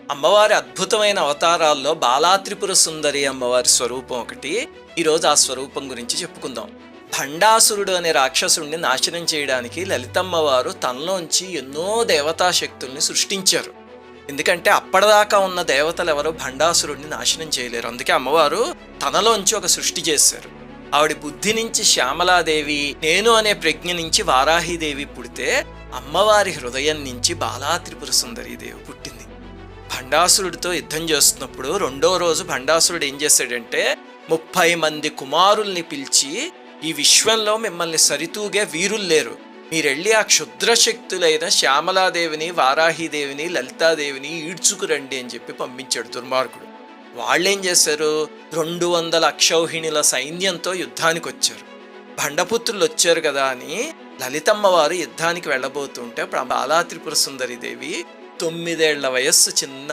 అమ్మవారి అద్భుతమైన అవతారాల్లో బాలాత్రిపుర సుందరి అమ్మవారి స్వరూపం ఒకటి. ఈరోజు ఆ స్వరూపం గురించి చెప్పుకుందాం. భండాసురుడు అనే రాక్షసుడిని నాశనం చేయడానికి లలితమ్మవారు తనలోంచి ఎన్నో దేవతా శక్తుల్ని సృష్టించారు. ఎందుకంటే అప్పటిదాకా ఉన్న దేవతలు ఎవరో భండాసురుడిని నాశనం చేయలేరు. అందుకే అమ్మవారు తనలోంచి ఒక సృష్టి చేశారు. ఆవిడ బుద్ధి నుంచి శ్యామలాదేవి, నేను అనే ప్రజ్ఞ నుంచి వారాహీదేవి పుడితే అమ్మవారి హృదయం నుంచి బాలాత్రిపుర సుందరీదేవి పుట్టింది. భండాసురుడితో యుద్ధం చేస్తున్నప్పుడు రెండో రోజు భండాసురుడు ఏం చేశాడంటే 30 మంది కుమారుల్ని పిలిచి, ఈ విశ్వంలో మిమ్మల్ని సరితూగే వీరులు లేరు, మీరెళ్ళి ఆ క్షుద్రశక్తులైన శ్యామలాదేవిని, వారాహీదేవిని, లలితాదేవిని ఈడ్చుకురండి అని చెప్పి పంపించాడు దుర్మార్గుడు. వాళ్ళేం చేశారు, 200 అక్షౌహిణుల సైన్యంతో యుద్ధానికి వచ్చారు. భండపుత్రులు వచ్చారు కదా అని లలితమ్మవారు యుద్ధానికి వెళ్ళబోతుంటే బాలాత్రిపుర సుందరీదేవి 9 ఏళ్ల వయస్సు చిన్న